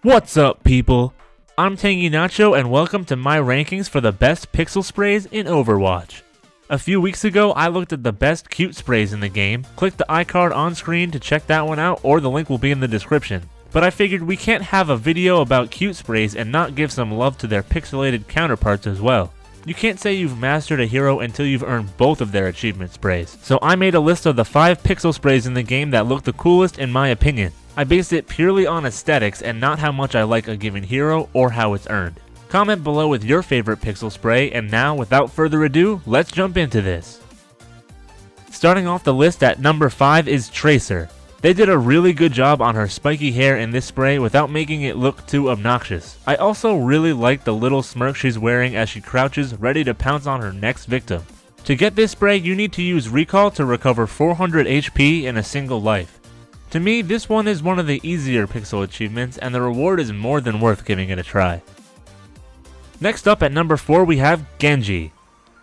What's up, people? I'm Tangy Nacho and welcome to my rankings for the best pixel sprays in Overwatch. A few weeks ago, I looked at the best cute sprays in the game. Click the iCard on screen to check that one out, or the link will be in the description. But I figured we can't have a video about cute sprays and not give some love to their pixelated counterparts as well. You can't say you've mastered a hero until you've earned both of their achievement sprays. So I made a list of the 5 pixel sprays in the game that look the coolest in my opinion. I based it purely on aesthetics and not how much I like a given hero or how it's earned. Comment below with your favorite pixel spray, and now without further ado, let's jump into this. Starting off the list at number 5 is Tracer. They did a really good job on her spiky hair in this spray without making it look too obnoxious. I also really like the little smirk she's wearing as she crouches ready to pounce on her next victim. To get this spray, you need to use Recall to recover 400 HP in a single life. To me, this one is one of the easier pixel achievements and the reward is more than worth giving it a try. Next up at number 4 we have Genji.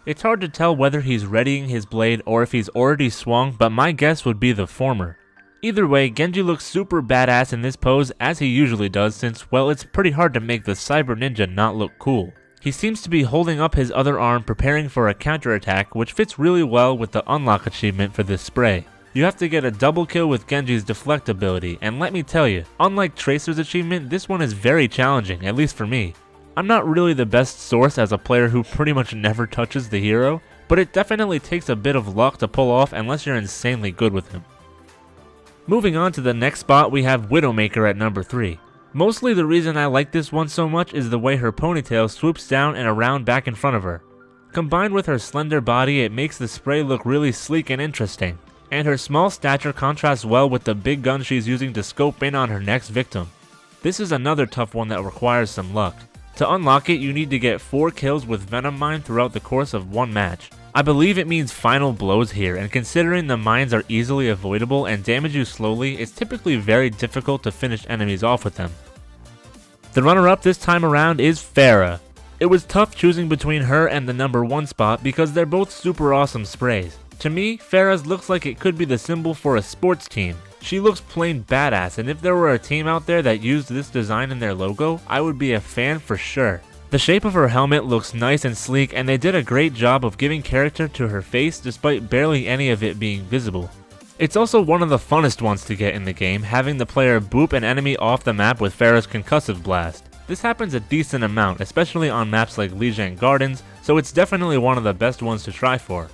It's hard to tell whether he's readying his blade or if he's already swung, but my guess would be the former. Either way, Genji looks super badass in this pose as he usually does since, well, it's pretty hard to make the cyber ninja not look cool. He seems to be holding up his other arm preparing for a counterattack, which fits really well with the unlock achievement for this spray. You have to get a double kill with Genji's deflect ability, and let me tell you, unlike Tracer's achievement, this one is very challenging, at least for me. I'm not really the best source as a player who pretty much never touches the hero, but it definitely takes a bit of luck to pull off unless you're insanely good with him. Moving on to the next spot, we have Widowmaker at number 3. Mostly the reason I like this one so much is the way her ponytail swoops down and around back in front of her. Combined with her slender body, it makes the spray look really sleek and interesting. And her small stature contrasts well with the big gun she's using to scope in on her next victim. This is another tough one that requires some luck. To unlock it, you need to get 4 kills with Venom Mine throughout the course of one match. I believe it means final blows here, and considering the mines are easily avoidable and damage you slowly, it's typically very difficult to finish enemies off with them. The runner-up this time around is Pharah. It was tough choosing between her and the number 1 spot because they're both super awesome sprays. To me, Pharah's looks like it could be the symbol for a sports team. She looks plain badass, and if there were a team out there that used this design in their logo, I would be a fan for sure. The shape of her helmet looks nice and sleek, and they did a great job of giving character to her face despite barely any of it being visible. It's also one of the funnest ones to get in the game, having the player boop an enemy off the map with Pharah's concussive blast. This happens a decent amount, especially on maps like Lijiang Gardens, so it's definitely one of the best ones to try for.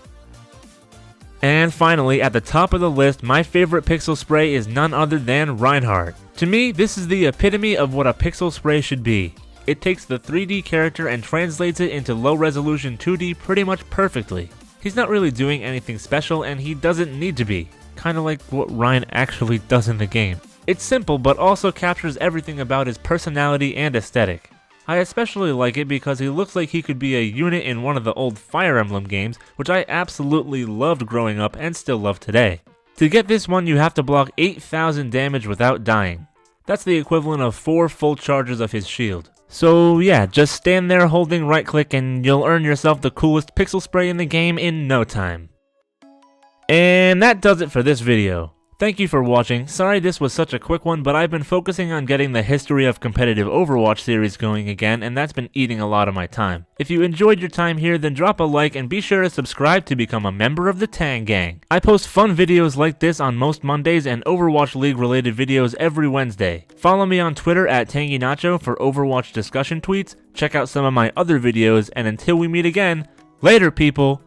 And finally, at the top of the list, my favorite pixel spray is none other than Reinhardt. To me, this is the epitome of what a pixel spray should be. It takes the 3D character and translates it into low-resolution 2D pretty much perfectly. He's not really doing anything special, and he doesn't need to be. Kinda like what Ryan actually does in the game. It's simple, but also captures everything about his personality and aesthetic. I especially like it because he looks like he could be a unit in one of the old Fire Emblem games, which I absolutely loved growing up and still love today. To get this one, you have to block 8,000 damage without dying. That's the equivalent of 4 full charges of his shield. So yeah, just stand there holding right click and you'll earn yourself the coolest pixel spray in the game in no time. And that does it for this video. Thank you for watching. Sorry this was such a quick one, but I've been focusing on getting the history of competitive Overwatch series going again, and that's been eating a lot of my time. If you enjoyed your time here, then drop a like and be sure to subscribe to become a member of the Tang Gang. I post fun videos like this on most Mondays and Overwatch League related videos every Wednesday. Follow me on Twitter at Tangy Nacho for Overwatch discussion tweets, check out some of my other videos, and until we meet again, later people!